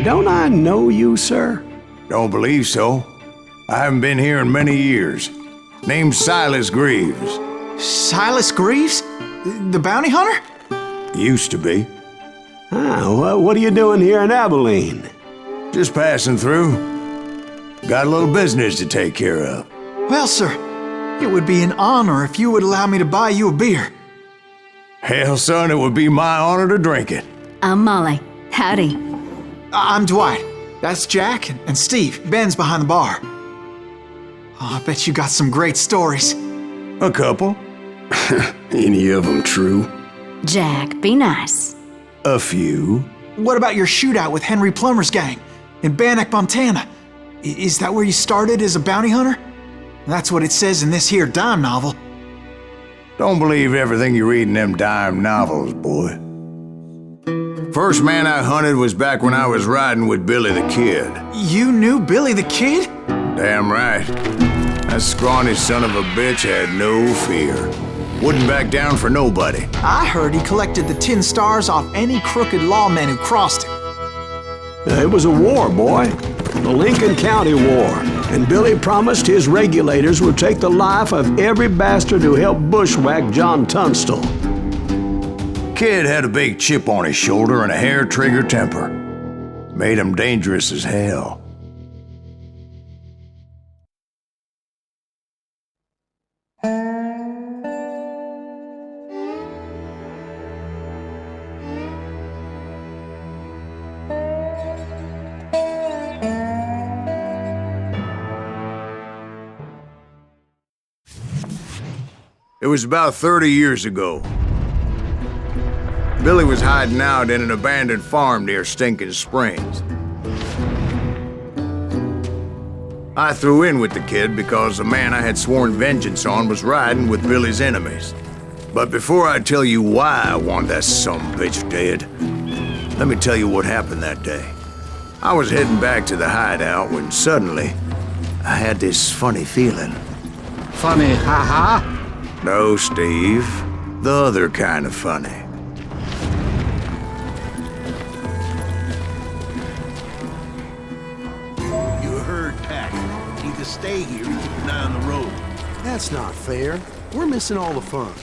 Don't I know you, sir? Don't believe so. I haven't been here in many years. Name's Silas Greaves. Silas Greaves? The bounty hunter? Used to be. What are you doing here in Abilene? Just passing through. Got a little business to take care of. Well, sir, it would be an honor if you would allow me to buy you a beer. Hell, son, it would be my honor to drink it. I'm Molly. Howdy. I'm Dwight. That's Jack and Steve. Ben's behind the bar. Oh, I bet you got some great stories. A couple. Any of them true? Jack, be nice. A few. What about your shootout with Henry Plummer's gang in Bannock, Montana? Is that where you started as a bounty hunter? That's what it says in this here dime novel. Don't believe everything you read in them dime novels, boy. First man I hunted was back when I was riding with Billy the Kid. You knew Billy the Kid? Damn right. That scrawny son of a bitch had no fear. Wouldn't back down for nobody. I heard he collected the 10 stars off any crooked lawmen who crossed him. It was a war, boy. The Lincoln County War. And Billy promised his regulators would take the life of every bastard who helped bushwhack John Tunstall. Kid had a big chip on his shoulder and a hair-trigger temper. Made him dangerous as hell. It was about 30 years ago. Billy was hiding out in an abandoned farm near Stinking Springs. I threw in with the kid because the man I had sworn vengeance on was riding with Billy's enemies. But before I tell you why I want that sumbitch dead, let me tell you what happened that day. I was heading back to the hideout when suddenly I had this funny feeling. Funny, ha-ha? No, Steve. The other kind of funny. You're a herd pack. Either stay here or keep an eye on the road. That's not fair. We're missing all the fun.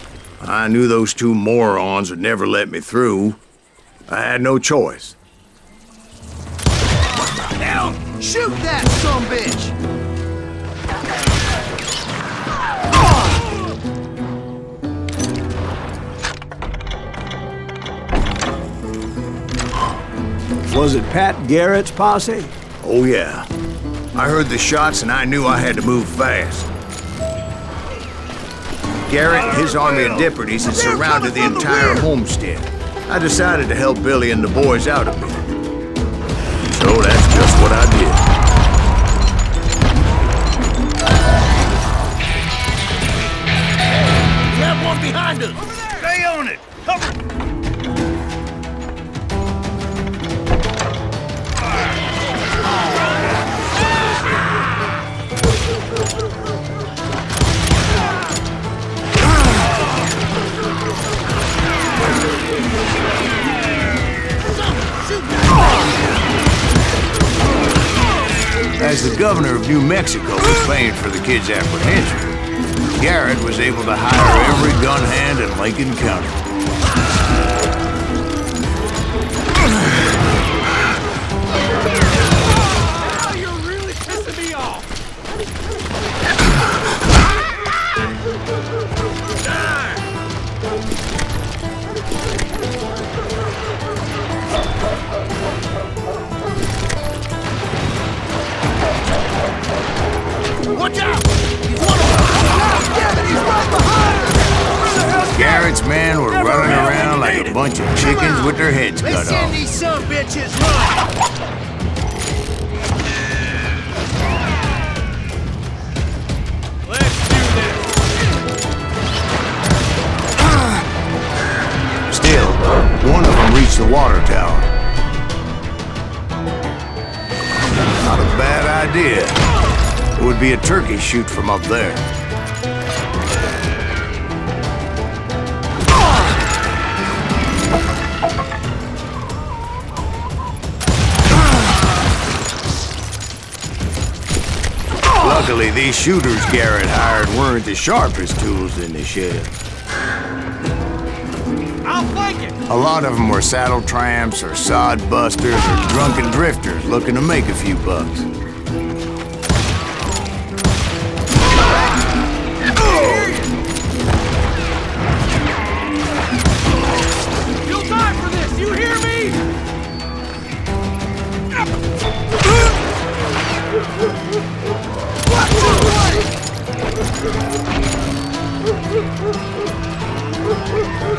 I knew those two morons would never let me through. I had no choice. Hell, shoot that sumbitch! Was it Pat Garrett's posse? Oh yeah. I heard the shots and I knew I had to move fast. Garrett and his army of deputies had surrounded the entire homestead. I decided to help Billy and the boys out a bit. So that's just what I did. We have one behind us! Stay on it! Cover! As the governor of New Mexico was paying for the kid's apprehension, Garrett was able to hire every gun hand in Lincoln County. Oh, you're really pissing me off! Watch out! He's one of them! Damn it, he's right behind us! Garrett's men were running around like a bunch of chickens with their heads cut Let's send off. these sumbitches run! Let's do this! Still, one of them reached the water tower. Not a bad idea. It would be a turkey shoot from up there. Luckily, these shooters Garrett hired weren't the sharpest tools in the shed. I'll flank it! A lot of them were saddle tramps or sod busters or drunken drifters looking to make a few bucks. You'll die for this, you hear me?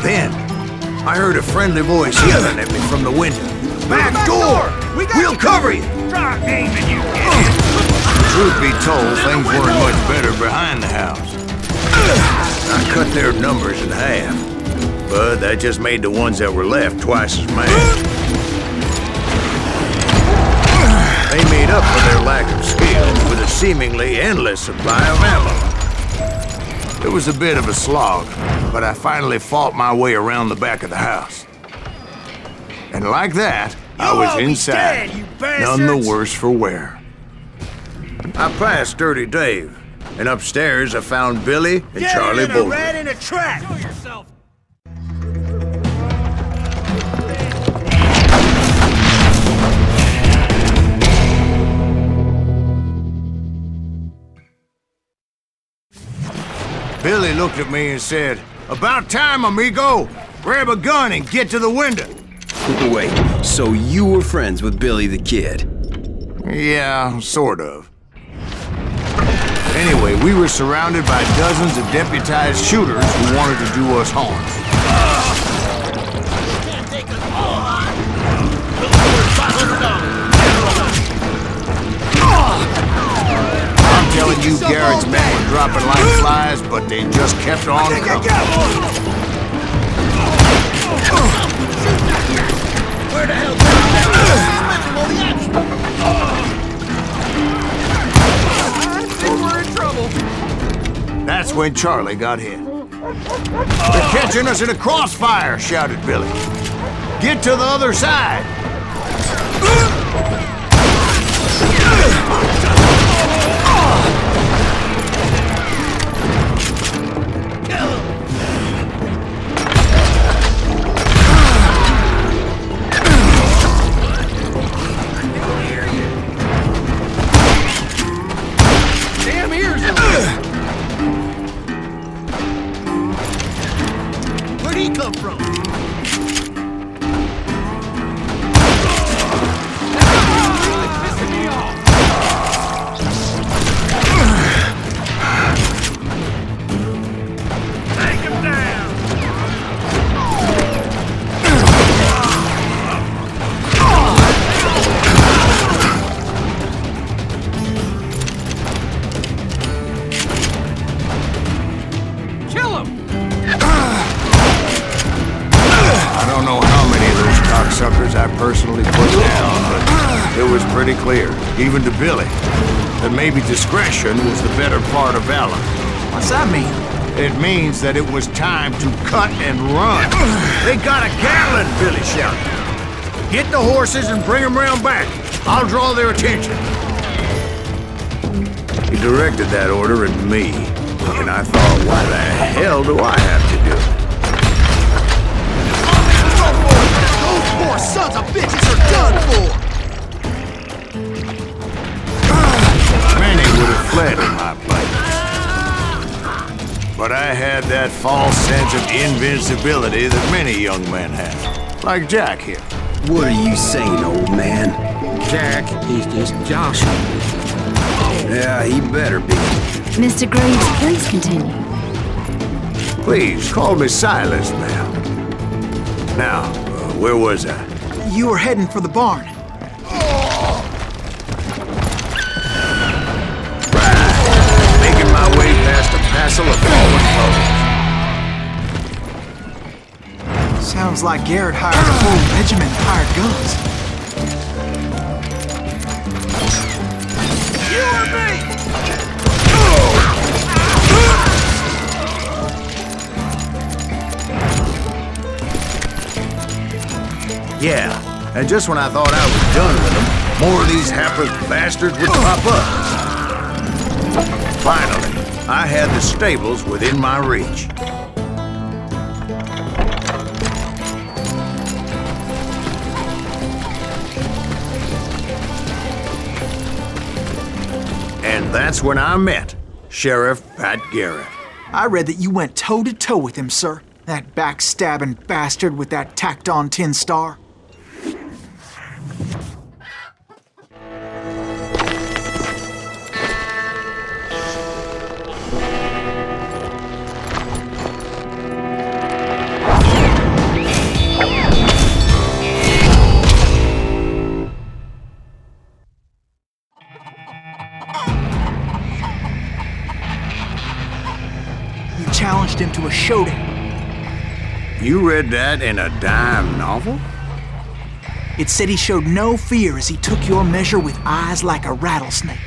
Then, I heard a friendly voice yelling at me from the window. Back door! We'll cover you! Try aiming, you idiot! Truth be told, things weren't much better behind the house. I cut their numbers in half, but that just made the ones that were left twice as mad. They made up for their lack of skill with a seemingly endless supply of ammo. It was a bit of a slog, but I finally fought my way around the back of the house. And like that, I was inside, none the worse for wear. I passed Dirty Dave, and upstairs I found Billy and Charlie Bolton. Rat in a trap! Show yourself! Billy looked at me and said, "About time, amigo! Grab a gun and get to the window." Wait, so you were friends with Billy the Kid? Yeah, sort of. Anyway, we were surrounded by dozens of deputized shooters who wanted to do us harm. Can't take us all on! $500! I'm telling you, Garrett's men were dropping like flies, but they just kept on coming. Where the hell we're in trouble! That's when Charlie got hit. "They're catching us in a crossfire," shouted Billy. "Get to the other side!" Damn ears are Where'd he come from? Pissing me off! Take him down! Kill him! I don't know how many of those cocksuckers I personally put down, but it was pretty clear, even to Billy, that maybe discretion was the better part of valor. What's that mean? It means that it was time to cut and run. "They got a Gatlin," Billy shouted. "Get the horses and bring them round back. I'll draw their attention." He directed that order at me, and I thought, why the hell do I have to do it? Those poor sons of bitches are done for! Many would have fled in my place. But I had that false sense of invincibility that many young men have. Like Jack here. What are you saying, old man? Jack, he's just joshing. Yeah, he better be. Mr. Graves, please continue. Please, call me Silas, ma'am. Now, where was I? You were heading for the barn. Making my way past a passel of fallen foes. Sounds like Garrett hired a whole regiment of hired guns. You or me! Yeah, and just when I thought I was done with them, more of these hapless bastards would pop up. Finally, I had the stables within my reach. And that's when I met Sheriff Pat Garrett. I read that you went toe-to-toe with him, sir. That backstabbing bastard with that tacked-on tin star. Challenged him to a showdown. You read that in a dime novel? It said he showed no fear as he took your measure with eyes like a rattlesnake.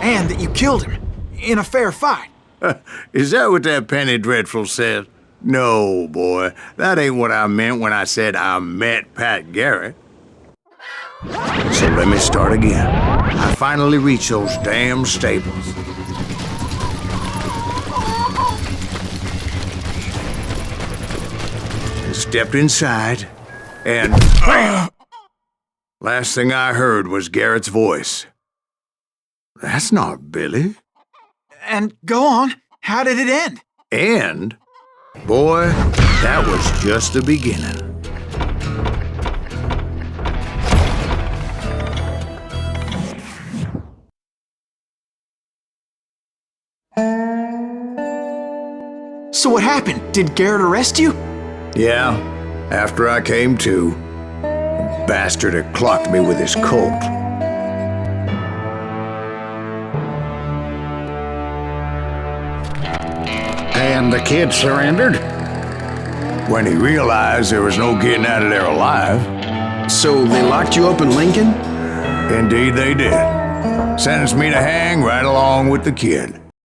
And that you killed him in a fair fight. Is that what that Penny Dreadful said? No, boy. That ain't what I meant when I said I met Pat Garrett. So let me start again. I finally reached those damn stables. Stepped inside, and last thing I heard was Garrett's voice. That's not Billy. And go on, how did it end? And, boy, that was just the beginning. So what happened? Did Garrett arrest you? Yeah, after I came to, the bastard had clocked me with his Colt. And the kid surrendered? When he realized there was no getting out of there alive. So they locked you up in Lincoln? Indeed they did. Sentenced me to hang right along with the kid.